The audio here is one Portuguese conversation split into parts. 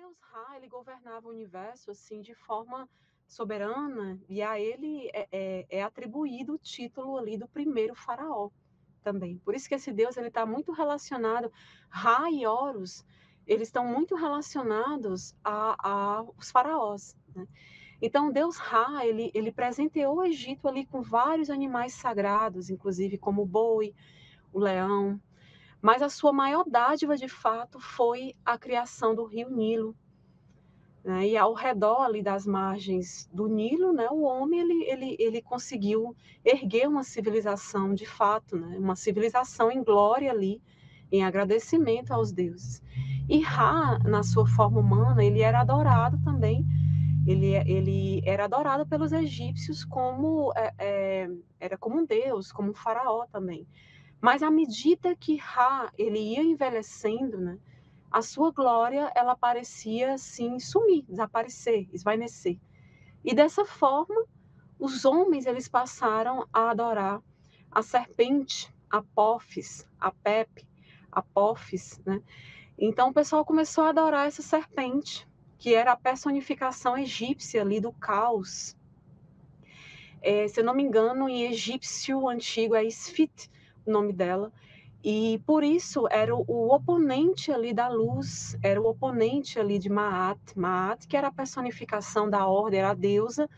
Deus Ra, ele governava o universo assim de forma soberana, e a ele é atribuído o título ali do primeiro faraó também. Por isso que esse Deus ele está muito relacionado, Ra e Horus, eles estão muito relacionados aos faraós, né? Então Deus Ra, ele presenteou o Egito ali com vários animais sagrados, inclusive como o boi, o leão, mas a sua maior dádiva de fato foi a criação do rio Nilo, né? E ao redor ali das margens do Nilo, né, o homem ele conseguiu erguer uma civilização de fato, né, uma civilização em glória ali, em agradecimento aos deuses. E Ra, na sua forma humana, ele era adorado também. Ele era adorado pelos egípcios como era como um deus, como um faraó também. Mas à medida que Ra ele ia envelhecendo, né, a sua glória ela parecia assim sumir, desaparecer, esvainecer. E dessa forma, os homens eles passaram a adorar a serpente, Apófis, Apep, Apófis, né? Então o pessoal começou a adorar essa serpente, que era a personificação egípcia ali do caos. Se eu não me engano, em egípcio antigo é Isfit, o nome dela. E por isso era o oponente ali da luz, era o oponente ali de Maat, Maat, que era a personificação da ordem, era a deusa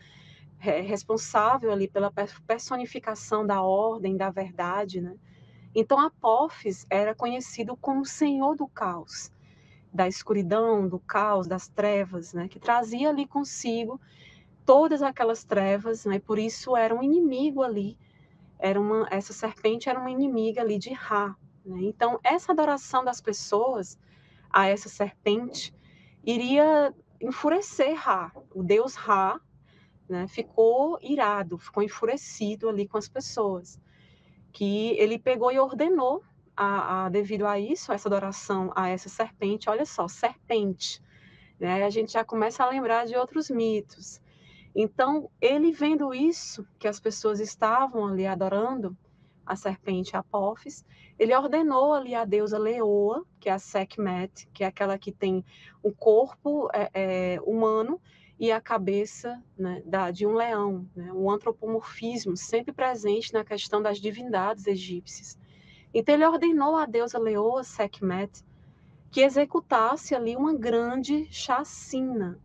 responsável ali pela personificação da ordem, da verdade, né? Então Apófis era conhecido como o senhor do caos, da escuridão, do caos, das trevas, né? Que trazia ali consigo todas aquelas trevas, né? Por isso era um inimigo ali, essa serpente era uma inimiga ali de Ra, né? Então essa adoração das pessoas a essa serpente iria enfurecer Ra, o deus Ra, né? Ficou irado, ficou enfurecido ali com as pessoas, que ele pegou e ordenou devido a isso, essa adoração a essa serpente. Olha só, serpente, né? A gente já começa a lembrar de outros mitos. Então, ele vendo isso, que as pessoas estavam ali adorando a serpente Apófis, ele ordenou ali a deusa Leoa, que é a Sekhmet, que é aquela que tem o corpo humano e a cabeça, né, de um leão, né, um antropomorfismo sempre presente na questão das divindades egípcias. Então, ele ordenou à deusa Leoa, Sekhmet, que executasse ali uma grande chacina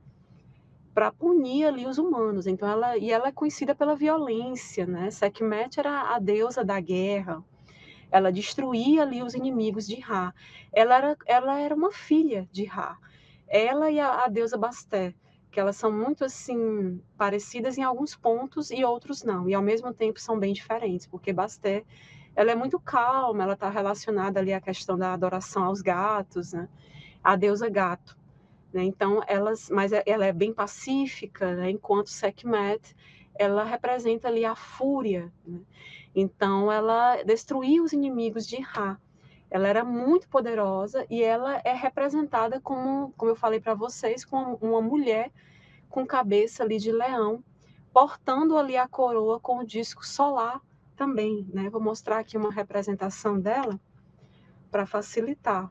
para punir ali os humanos. Então ela é conhecida pela violência, né? Sekhmet era a deusa da guerra. Ela destruía ali os inimigos de Ra. Ela era uma filha de Ra. Ela e a deusa Basté, que elas são muito assim parecidas em alguns pontos e outros não. E ao mesmo tempo são bem diferentes, porque Basté ela é muito calma, ela está relacionada ali à questão da adoração aos gatos, né? A deusa gato, né? Então, mas ela é bem pacífica, né? Enquanto Sekhmet, ela representa ali a fúria, né? Então, ela destruía os inimigos de Ra. Ela era muito poderosa e ela é representada como eu falei para vocês, como uma mulher com cabeça ali de leão, portando ali a coroa com o disco solar também, né? Vou mostrar aqui uma representação dela para facilitar.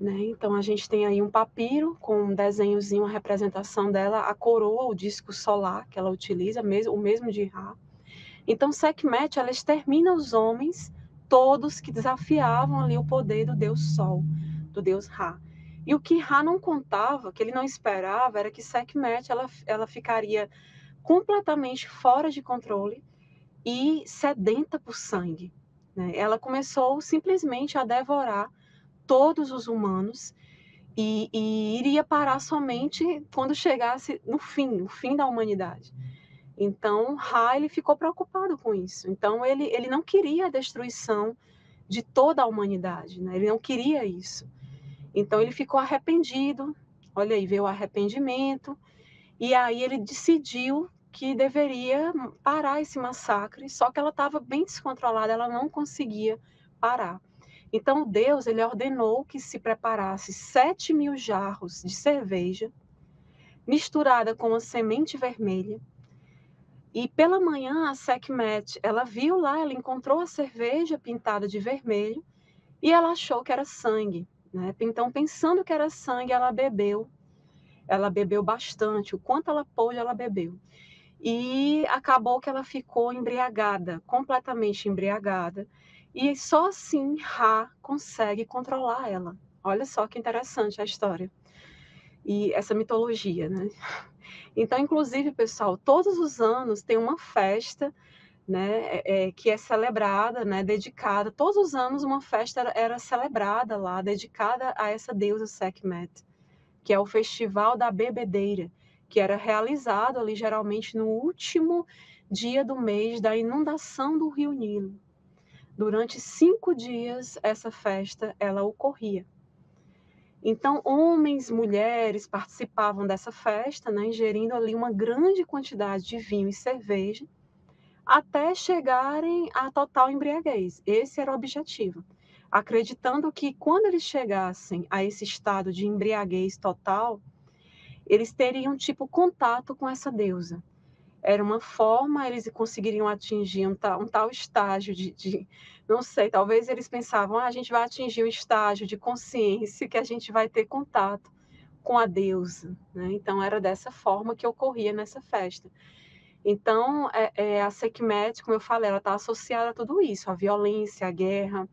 Né? Então a gente tem aí um papiro com um desenhozinho, uma representação dela, a coroa, o disco solar que ela utiliza, o mesmo de Ra. Então Sekhmet, ela extermina os homens todos que desafiavam ali o poder do Deus Sol, do Deus Ra. E o que Ra não contava, que ele não esperava, era que Sekhmet ela ficaria completamente fora de controle e sedenta por sangue, né? Ela começou simplesmente a devorar todos os humanos e iria parar somente quando chegasse no fim, o fim da humanidade. Então, Ra ele ficou preocupado com isso. Então, ele não queria a destruição de toda a humanidade, né? Ele não queria isso. Então, ele ficou arrependido. Olha aí, veio o arrependimento. E aí ele decidiu que deveria parar esse massacre, só que ela estava bem descontrolada, ela não conseguia parar. Então Deus ele ordenou que se preparasse 7.000 jarros de cerveja misturada com uma semente vermelha. E pela manhã a Sekhmet, ela viu lá, ela encontrou a cerveja pintada de vermelho e ela achou que era sangue. né? Então, pensando que era sangue, ela bebeu bastante, o quanto ela pôde, ela bebeu. E acabou que ela ficou embriagada, completamente embriagada, e só assim Ra consegue controlar ela. Olha só que interessante a história e essa mitologia, né? Então, inclusive, pessoal, todos os anos tem uma festa, né, que é celebrada, né, dedicada. Todos os anos uma festa era celebrada lá, dedicada a essa deusa Sekhmet, que é o Festival da Bebedeira, que era realizado ali geralmente no último dia do mês da inundação do Rio Nilo. Durante 5 dias essa festa ela ocorria. Então, homens, mulheres participavam dessa festa, né, ingerindo ali uma grande quantidade de vinho e cerveja, até chegarem à total embriaguez. Esse era o objetivo. Acreditando que quando eles chegassem a esse estado de embriaguez total, eles teriam tipo contato com essa deusa. Era uma forma, eles conseguiriam atingir um tal estágio não sei, talvez eles pensavam, a gente vai atingir um estágio de consciência que a gente vai ter contato com a deusa, né? Então era dessa forma que ocorria nessa festa. Então a Sekhmet, como eu falei, ela está associada a tudo isso, a violência, a guerra,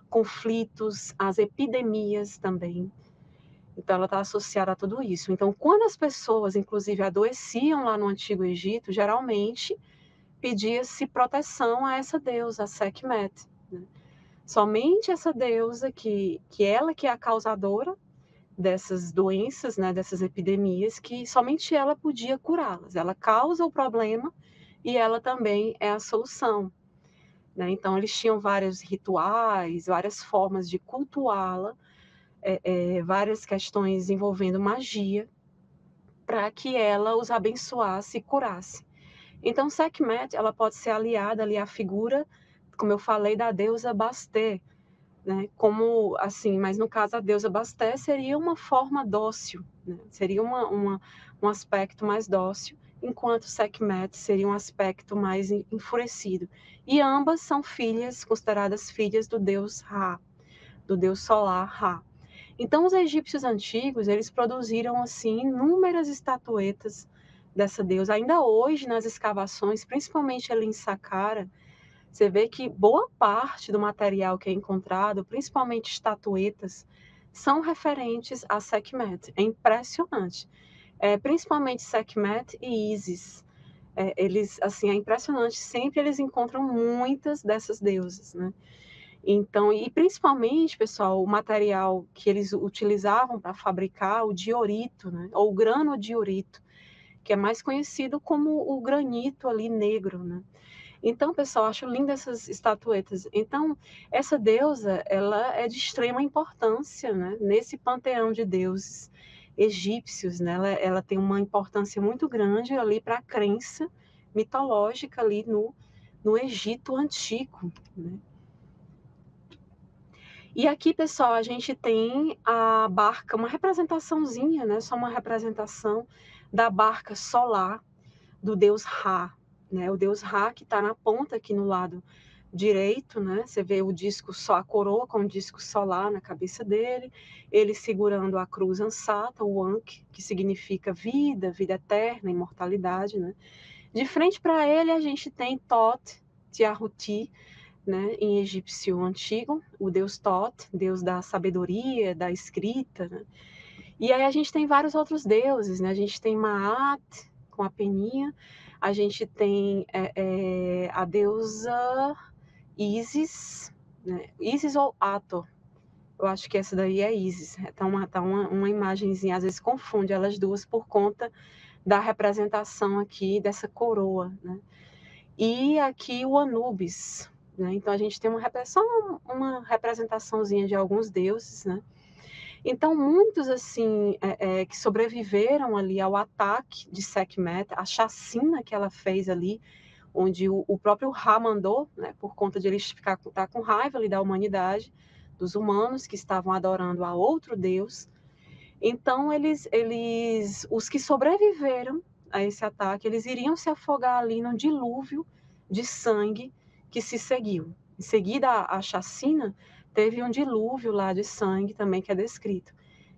conflitos, as epidemias também. Então, ela está associada a tudo isso. Então, quando as pessoas, inclusive, adoeciam lá no Antigo Egito, geralmente pedia-se proteção a essa deusa, a Sekhmet, né? Somente essa deusa, que ela que é a causadora dessas doenças, né, dessas epidemias, que somente ela podia curá-las. Ela causa o problema e ela também é a solução, né? Então, eles tinham vários rituais, várias formas de cultuá-la, várias questões envolvendo magia, para que ela os abençoasse e curasse. Então, Sekhmet, ela pode ser aliada ali à figura, como eu falei, da deusa Bastet, né? Como assim, mas no caso a deusa Bastet seria uma forma dócil, né? Seria um aspecto mais dócil, enquanto Sekhmet seria um aspecto mais enfurecido. E ambas são filhas, consideradas filhas do deus Ra, do deus solar Ra. Então, os egípcios antigos, eles produziram, assim, inúmeras estatuetas dessa deusa. Ainda hoje, nas escavações, principalmente ali em Saqqara, você vê que boa parte do material que é encontrado, principalmente estatuetas, são referentes a Sekhmet. É impressionante. Principalmente Sekhmet e Ísis. Eles, assim, é impressionante. Sempre eles encontram muitas dessas deusas, né? Então, e principalmente, pessoal, o material que eles utilizavam para fabricar o diorito, né, ou o granodiorito, que é mais conhecido como o granito ali negro, né? Então, pessoal, acho lindas essas estatuetas. Então, essa deusa, ela é de extrema importância, né, nesse panteão de deuses egípcios, né? Ela tem uma importância muito grande ali para a crença mitológica ali no Egito antigo, né? E aqui, pessoal, a gente tem a barca, uma representaçãozinha, né? Só uma representação da barca solar do deus Ra, né? O deus Ra que está na ponta aqui no lado direito, né? Você vê o disco, só a coroa com o disco solar na cabeça dele, ele segurando a cruz ansata, o Ankh, que significa vida, vida eterna, imortalidade, né? De frente para ele a gente tem Tot, Tiahuti, né, em egípcio antigo, o deus Tot, deus da sabedoria, da escrita, né? E aí a gente tem vários outros deuses, né? A gente tem Maat, com a peninha, a gente tem a deusa Isis, né? Isis ou Hathor, eu acho que essa daí é Isis, uma imagenzinha, às vezes confunde elas duas por conta da representação aqui dessa coroa, né? E aqui o Anubis, né? Então a gente tem só uma representaçãozinha de alguns deuses, né? Então muitos assim que sobreviveram ali ao ataque de Sekhmet, a chacina que ela fez ali, onde o próprio Ra mandou, né? Por conta de eles estar com raiva ali da humanidade, dos humanos que estavam adorando a outro deus. Então os que sobreviveram a esse ataque, eles iriam se afogar ali num dilúvio de sangue que se seguiu. Em seguida, a chacina, teve um dilúvio lá de sangue também que é descrito.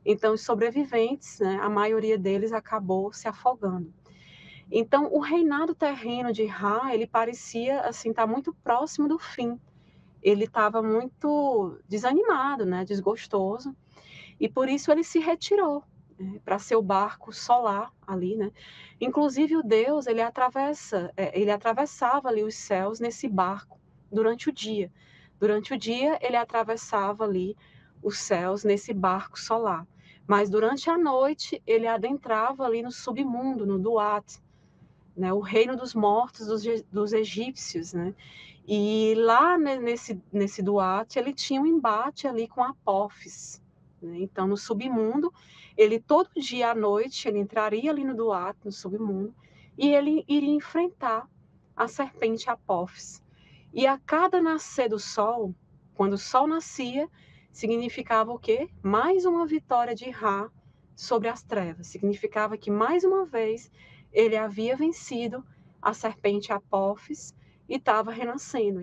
Então, os sobreviventes, né, a maioria deles acabou se afogando. Então, o reinado terreno de Ra, ele parecia assim estar muito próximo do fim. Ele estava muito desanimado, né, desgostoso, e por isso ele se retirou, né, para seu barco solar ali, né? Inclusive o Deus, ele atravessava ali os céus nesse barco durante o dia. Durante o dia ele atravessava ali os céus nesse barco solar. Mas durante a noite ele adentrava ali no submundo, no Duat, né, o reino dos mortos dos egípcios, né? E lá nesse Duat, ele tinha um embate ali com Apófis, né? Então, no submundo, ele todo dia à noite, ele entraria ali no Duat, no submundo, e ele iria enfrentar a serpente Apófis. E a cada nascer do sol, quando o sol nascia, significava o quê? Mais uma vitória de Ra sobre as trevas. Significava que, mais uma vez, ele havia vencido a serpente Apófis e estava renascendo.